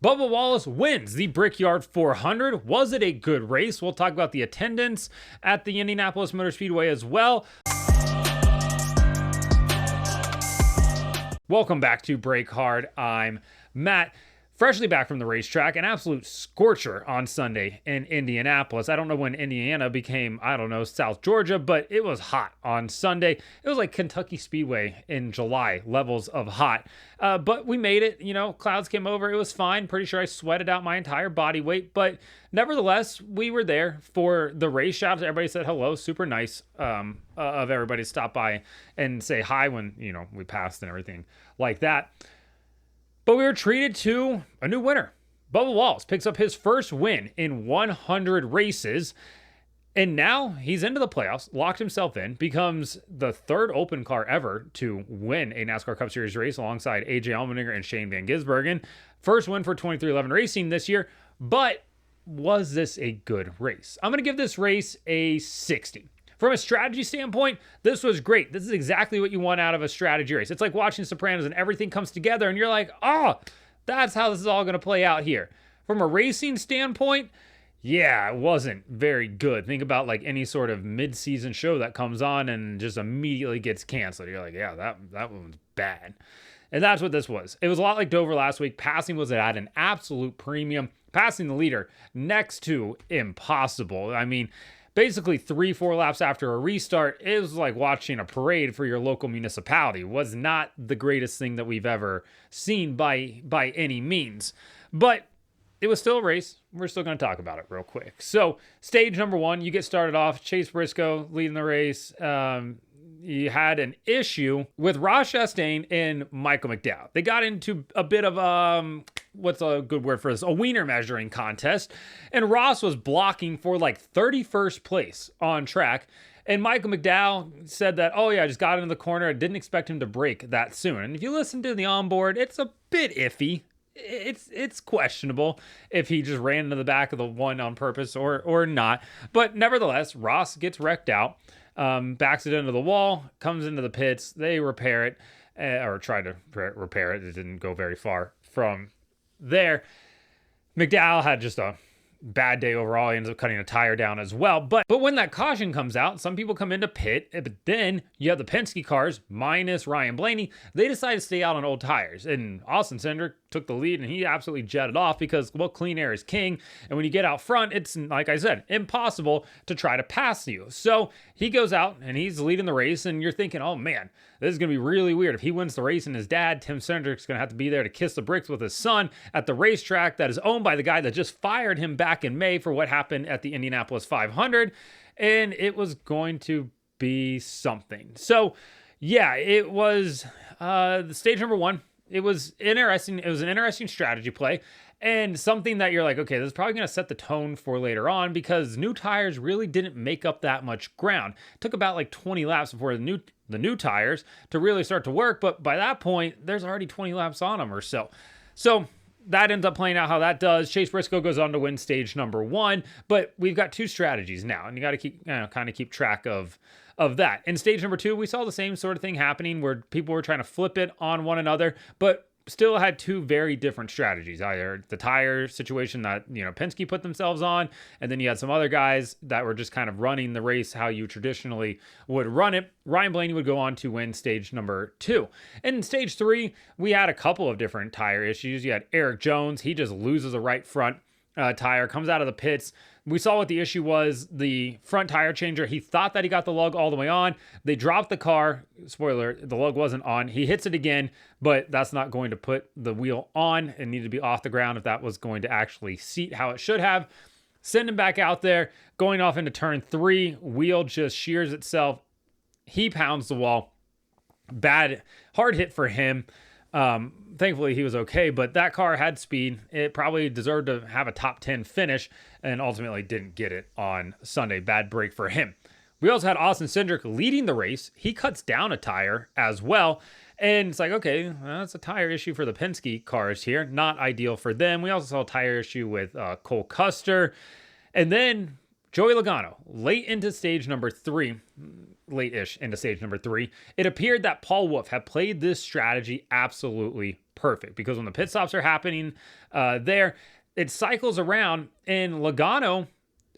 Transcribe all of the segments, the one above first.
Bubba Wallace wins the Brickyard 400. Was it a good race? We'll talk about the attendance at the Indianapolis Motor Speedway as well. Welcome back to Break Hard. I'm Matt. Freshly back from the racetrack, an absolute scorcher on Sunday in Indianapolis. I don't know when Indiana became, South Georgia, but it was hot on Sunday. It was like Kentucky Speedway in July levels of hot. But we made it, clouds came over. It was fine. Pretty sure I sweated out my entire body weight, but nevertheless, we were there for the race. Shout out to everybody, said hello. Super nice of everybody to stop by and say hi when, we passed and everything like that. But we were treated to a new winner. Bubba Wallace picks up his first win in 100 races. And now he's into the playoffs, locked himself in, becomes the third open car ever to win a NASCAR Cup Series race alongside AJ Allmendinger and Shane Van Gisbergen. First win for 2311 Racing this year. But was this a good race? I'm going to give this race a 60. From a strategy standpoint, this was great. This is exactly what you want out of a strategy race. It's like watching Sopranos and everything comes together and you're like, oh, that's how this is all going to play out here. From a racing standpoint, yeah, it wasn't very good. Think about like any sort of mid-season show that comes on and just immediately gets canceled. You're like, yeah, that one was bad. And that's what this was. It was a lot like Dover last week. Passing was at an absolute premium. Passing the leader next to impossible. I mean, basically 3-4 laps after a restart, it was like watching a parade for your local municipality. It was not the greatest thing that we've ever seen by any means. But it was still a race. We're still going to talk about it real quick. So stage number 1, you get started off. Chase Briscoe leading the race. You had an issue with Ross Chastain and Michael McDowell. They got into a bit of, what's a good word for this? A wiener measuring contest. And Ross was blocking for like 31st place on track. And Michael McDowell said that, oh yeah, I just got into the corner. I didn't expect him to break that soon. And if you listen to the onboard, it's a bit iffy. It's questionable if he just ran into the back of the one on purpose or not. But nevertheless, Ross gets wrecked out. Backs it into the wall, comes into the pits. They repair it, or try to repair it. It didn't go very far from there. McDowell had just a bad day overall. He ends up cutting a tire down as well. But when that caution comes out, some people come into pit. But then you have the Penske cars minus Ryan Blaney. They decide to stay out on old tires. And Austin Cindric took the lead and he absolutely jetted off because, well, clean air is king. And when you get out front, it's, like I said, impossible to try to pass you. So he goes out and he's leading the race and you're thinking, oh man, this is going to be really weird. If he wins the race and his dad, Tim Cindric's going to have to be there to kiss the bricks with his son at the racetrack that is owned by the guy that just fired him back in May for what happened at the Indianapolis 500. And it was going to be something. So yeah, it was the stage number 1. It was interesting. It was an interesting strategy play and something that you're like, okay, this is probably going to set the tone for later on because new tires really didn't make up that much ground. It took about like 20 laps before the new tires to really start to work. But by that point, there's already 20 laps on them or so. So that ends up playing out how that does. Chase Briscoe goes on to win stage number 1, but we've got 2 strategies now and you got to keep, kind of keep track of that. In stage number 2, we saw the same sort of thing happening where people were trying to flip it on one another, but still had 2 very different strategies. Either the tire situation that, Penske put themselves on, and then you had some other guys that were just kind of running the race how you traditionally would run it. Ryan Blaney would go on to win stage number 2. And in stage 3, we had a couple of different tire issues. You had Eric Jones. He just loses a right front tire, comes out of the pits. We saw what the issue was. The front tire changer, he thought that he got the lug all the way on. They dropped the car. Spoiler, the lug wasn't on. He hits it again, but that's not going to put the wheel on. It needed to be off the ground if that was going to actually seat how it should have. Send him back out there. Going off into turn 3, wheel just shears itself. He pounds the wall. Bad, hard hit for him. Thankfully he was okay, but that car had speed. It probably deserved to have a top 10 finish and ultimately didn't get it on Sunday. Bad break for him. We also had Austin Cindric leading the race. He cuts down a tire as well. And it's like, okay, well, that's a tire issue for the Penske cars here. Not ideal for them. We also saw a tire issue with Cole Custer. And then Joey Logano, late-ish into stage number 3, it appeared that Paul Wolfe had played this strategy absolutely perfect because when the pit stops are happening there, it cycles around, and Logano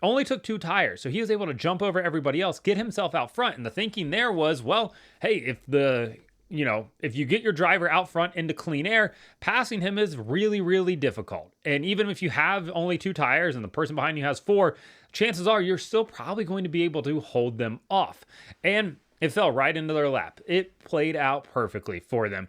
only took 2 tires. So he was able to jump over everybody else, get himself out front. And the thinking there was, well, hey, if you get your driver out front into clean air, passing him is really, really difficult. And even if you have only 2 tires and the person behind you has 4, chances are you're still probably going to be able to hold them off. And it fell right into their lap. It played out perfectly for them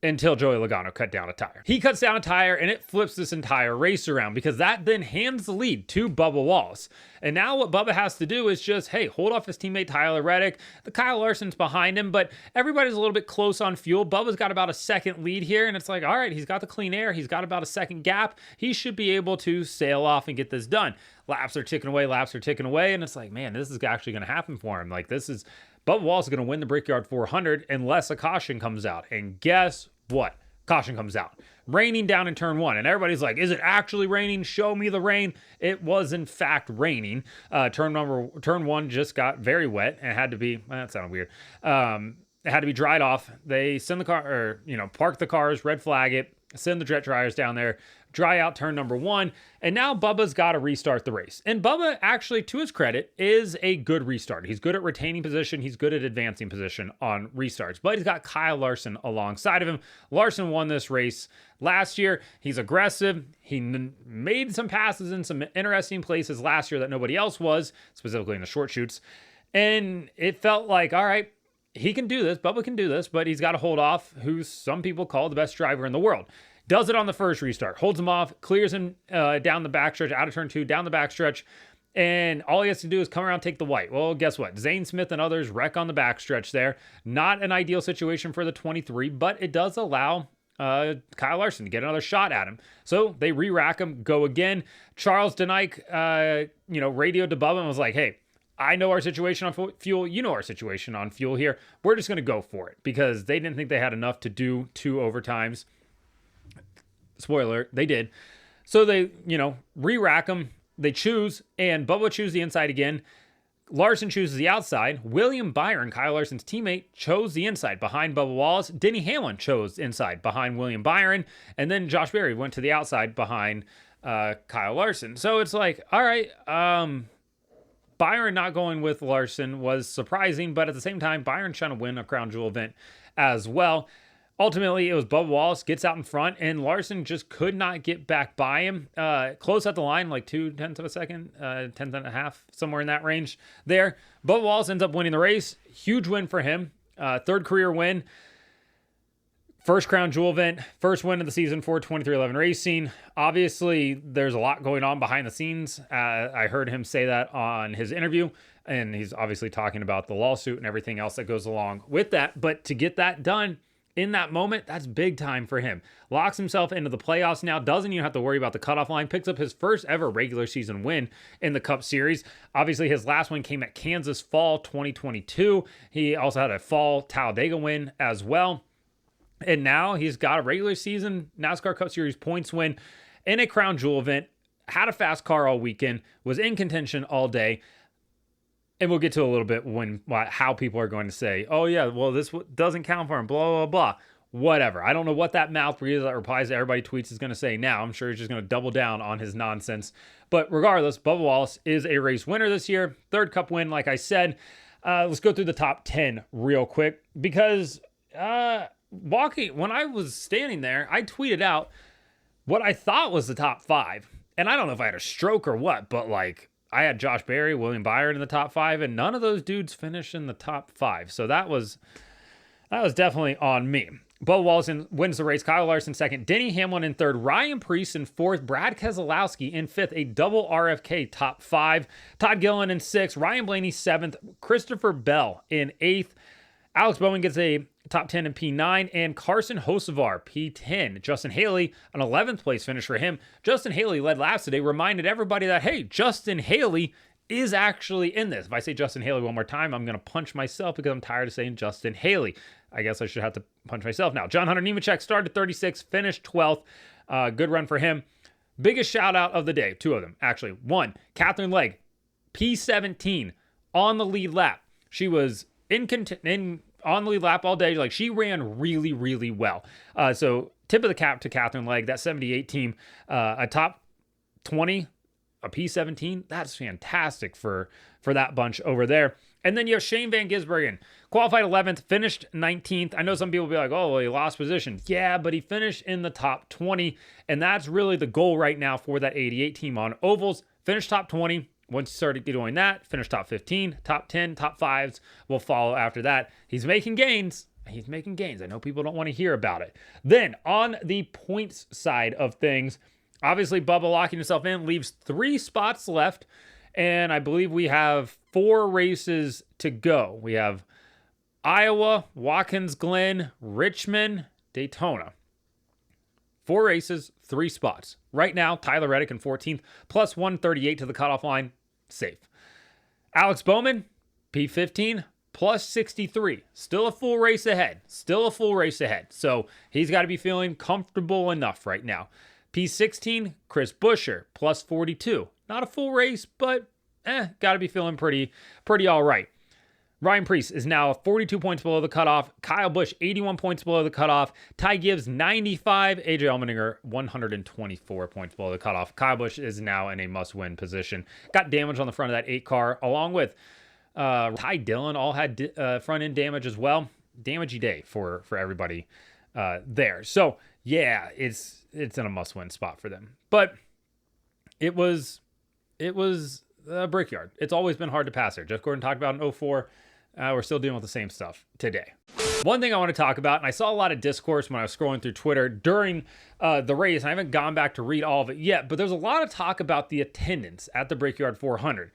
until Joey Logano cut down a tire. He cuts down a tire and it flips this entire race around because that then hands the lead to Bubba Wallace. And now what Bubba has to do is just, hey, hold off his teammate Tyler Reddick. The Kyle Larson's behind him, but everybody's a little bit close on fuel. Bubba's got about a second lead here, and it's like, all right, he's got the clean air. He's got about a second gap. He should be able to sail off and get this done. Laps are ticking away, and it's like, man, this is actually going to happen for him. Like, Bubba Wallace is going to win the Brickyard 400 unless a caution comes out. And guess what? Caution comes out. Raining down in turn 1. And everybody's like, is it actually raining? Show me the rain. It was, in fact, raining. Turn 1 just got very wet and had to be, that sounded weird. It had to be dried off. They send the car, park the cars, red flag it, send the jet dryers down there, dry out turn 1, and now Bubba's got to restart the race. And Bubba, actually, to his credit, is a good restart. He's good at retaining position. He's good at advancing position on restarts, but he's got Kyle Larson alongside of him. Larson won this race last year. He's aggressive. He made some passes in some interesting places last year that nobody else was, specifically in the short shoots. And it felt like, all right, he can do this. Bubba can do this, but he's got to hold off who some people call the best driver in the world. Does it on the first restart, holds him off, clears him down the backstretch, out of turn 2, down the backstretch, and all he has to do is come around, take the white. Well, guess what? Zane Smith and others wreck on the backstretch there. Not an ideal situation for the 23, but it does allow Kyle Larson to get another shot at him. So they re-rack him, go again. Charles Denike, radioed to Bubba and was like, hey, I know our situation on fuel. You know our situation on fuel here. We're just going to go for it because they didn't think they had enough to do 2 overtimes. Spoiler, they did. So they, re-rack them. They choose, and Bubba chooses the inside again. Larson chooses the outside. William Byron, Kyle Larson's teammate, chose the inside behind Bubba Wallace. Denny Hamlin chose inside behind William Byron. And then Josh Berry went to the outside behind Kyle Larson. So it's like, all right, Byron not going with Larson was surprising, but at the same time, Byron's trying to win a crown jewel event as well. Ultimately, it was Bubba Wallace gets out in front, and Larson just could not get back by him. Close at the line, like 0.2 of a second, 0.1 somewhere in that range there. Bubba Wallace ends up winning the race. Huge win for him. 3rd career win. First crown jewel event. First win of the season for 2311 Racing. Obviously, there's a lot going on behind the scenes. I heard him say that on his interview, and he's obviously talking about the lawsuit and everything else that goes along with that. But to get that done in that moment, that's big time for him. Locks himself into the playoffs now, doesn't even have to worry about the cutoff line, picks up his first ever regular season win in the Cup Series. Obviously, his last one came at Kansas Fall 2022. He also had a Fall Talladega win as well. And now he's got a regular season NASCAR Cup Series points win in a crown jewel event, had a fast car all weekend, was in contention all day. And we'll get to a little bit how people are going to say, oh yeah, well, this doesn't count for him, blah, blah, blah. Whatever. I don't know what that mouth breather that replies to everybody tweets is going to say now. I'm sure he's just going to double down on his nonsense. But regardless, Bubba Wallace is a race winner this year. 3rd Cup win, like I said. Let's go through the top 10 real quick because when I was standing there, I tweeted out what I thought was the top 5. And I don't know if I had a stroke or what, but I had Josh Berry, William Byron in the top 5, and none of those dudes finished in the top 5. So that was definitely on me. Bubba Wallace wins the race. Kyle Larson 2nd. Denny Hamlin in 3rd. Ryan Preece in 4th. Brad Keselowski in 5th. A double RFK top 5. Todd Gilliland in 6th. Ryan Blaney 7th. Christopher Bell in 8th. Alex Bowman gets a top 10 in P9, and Carson Hocevar, P10. Justin Haley, an 11th place finish for him. Justin Haley led laps today, reminded everybody that, hey, Justin Haley is actually in this. If I say Justin Haley one more time, I'm going to punch myself because I'm tired of saying Justin Haley. I guess I should have to punch myself now. John Hunter Nemechek started 36th, finished 12th. Good run for him. Biggest shout out of the day, 2 of them, actually. 1, Catherine Legg, P17 on the lead lap. She was on the lead lap all day. Like, she ran really, really well. So tip of the cap to Catherine Legg, that 78 team, a top 20, a P17. That's fantastic for that bunch over there. And then you have Shane Van Gisbergen, qualified 11th, finished 19th. I know some people will be like, oh, well, he lost position. Yeah, but he finished in the top 20, and that's really the goal right now for that 88 team on ovals. Finish top 20. Once you start doing that, finish top 15, top 10, top 5s will follow after that. He's making gains. He's making gains. I know people don't want to hear about it. Then on the points side of things, obviously Bubba locking himself in, leaves 3 spots left. And I believe we have 4 races to go. We have Iowa, Watkins Glen, Richmond, Daytona. 4 races, 3 spots. Right now, Tyler Reddick in 14th, plus 138 to the cutoff line. Safe. Alex Bowman, P15, plus 63. Still a full race ahead. So he's got to be feeling comfortable enough right now. P16, Chris Buescher, plus 42. Not a full race, but got to be feeling pretty all right. Ryan Preece is now 42 points below the cutoff. Kyle Busch, 81 points below the cutoff. Ty Gibbs, 95. AJ Allmendinger, 124 points below the cutoff. Kyle Busch is now in a must-win position. Got damage on the front of that 8 car, along with Ty Dillon, all had front-end damage as well. Damagey day for everybody there. So, yeah, it's in a must-win spot for them. But it was Brickyard. It's always been hard to pass there. Jeff Gordon talked about in 04. We're still dealing with the same stuff today. One thing I want to talk about, and I saw a lot of discourse when I was scrolling through Twitter during the race, and I haven't gone back to read all of it yet, but there's a lot of talk about the attendance at the Brickyard 400.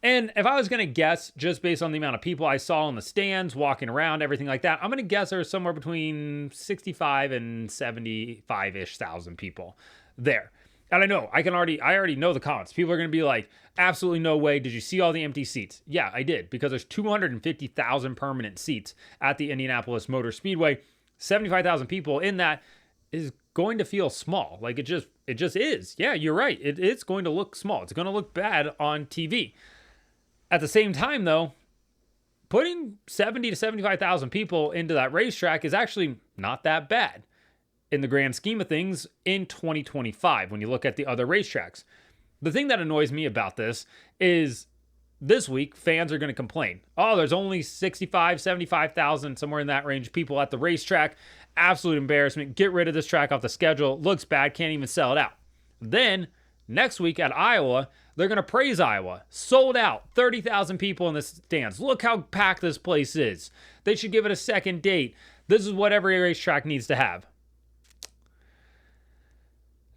And if I was going to guess, just based on the amount of people I saw in the stands, walking around, everything like that, I'm going to guess there's somewhere between 65 and 75-ish thousand people there. And I already know the comments. People are going to be like, absolutely no way. Did you see all the empty seats? Yeah, I did, because there's 250,000 permanent seats at the Indianapolis Motor Speedway. 75,000 people in that is going to feel small. Like, it just is. Yeah, you're right. It's going to look small. It's going to look bad on TV. At the same time, though, putting 70 to 75,000 people into that racetrack is actually not that bad in the grand scheme of things in 2025 when you look at the other racetracks. The thing that annoys me about this is this week fans are going to complain. Oh, there's only 65, 75,000, somewhere in that range, people at the racetrack. Absolute embarrassment. Get rid of this track off the schedule. Looks bad. Can't even sell it out. Then next week at Iowa, they're going to praise Iowa. Sold out. 30,000 people in the stands. Look how packed this place is. They should give it a second date. This is what every racetrack needs to have.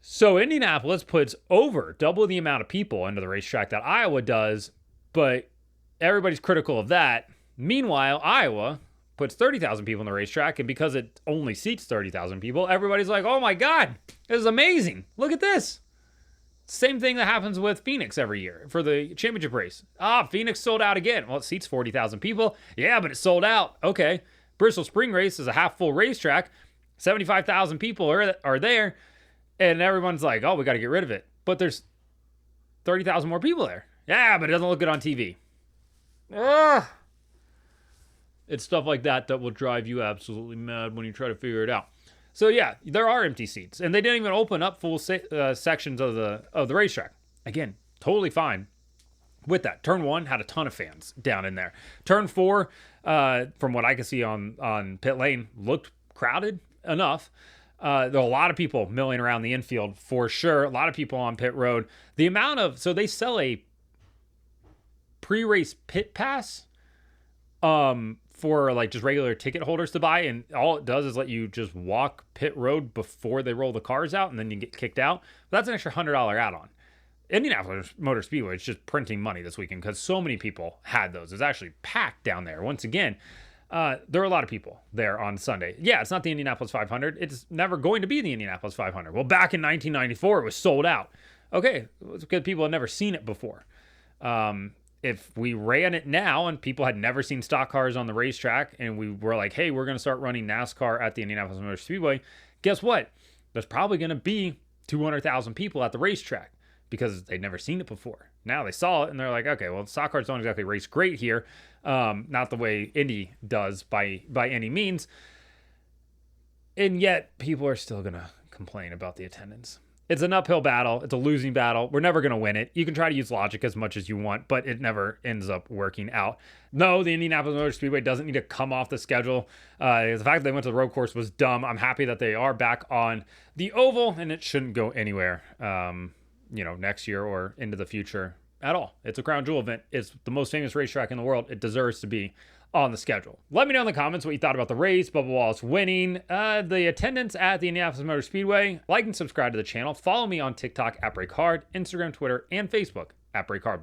So Indianapolis puts over double the amount of people into the racetrack that Iowa does, but everybody's critical of that. Meanwhile, Iowa puts 30,000 people in the racetrack, and because it only seats 30,000 people, everybody's like, oh my God, this is amazing. Look at this. Same thing that happens with Phoenix every year for the championship race. Phoenix sold out again. Well, it seats 40,000 people. Yeah, but it sold out. Okay. Bristol Spring Race is a half-full racetrack. 75,000 people are there. And everyone's like, oh, we got to get rid of it. But there's 30,000 more people there. Yeah, but it doesn't look good on TV. It's stuff like that will drive you absolutely mad when you try to figure it out. So yeah, there are empty seats. And they didn't even open up full sections of the racetrack. Again, totally fine with that. Turn 1 had a ton of fans down in there. Turn 4, from what I can see on pit lane, looked crowded enough. There are a lot of people milling around the infield for sure. A lot of people on pit road. So they sell a pre-race pit pass for like just regular ticket holders to buy. And all it does is let you just walk pit road before they roll the cars out, and then you get kicked out. But that's an extra $100 add-on. Indianapolis Motor Speedway is just printing money this weekend because so many people had those. It was actually packed down there. Once again, there were a lot of people there on Sunday. Yeah, it's not the Indianapolis 500. It's never going to be the Indianapolis 500. Well, back in 1994, it was sold out. Okay, it's because people had never seen it before. If we ran it now and people had never seen stock cars on the racetrack and we were like, hey, we're going to start running NASCAR at the Indianapolis Motor Speedway, guess what? There's probably going to be 200,000 people at the racetrack because they'd never seen it before. Now they saw it and they're like, okay, well, stock cars don't exactly race great here. Not the way Indy does by any means. And yet people are still going to complain about the attendance. It's an uphill battle. It's a losing battle. We're never going to win it. You can try to use logic as much as you want, but it never ends up working out. No, the Indianapolis Motor Speedway doesn't need to come off the schedule. The fact that they went to the road course was dumb. I'm happy that they are back on the oval, and it shouldn't go anywhere, next year or into the future at all. It's a crown jewel event. It's the most famous racetrack in the world. It deserves to be on the schedule. Let me know in the comments what you thought about the race, Bubba Wallace winning, the attendance at the Indianapolis Motor Speedway. Like and subscribe to the channel. Follow me on TikTok at Brickyard, Instagram, Twitter, and Facebook at Brickyard.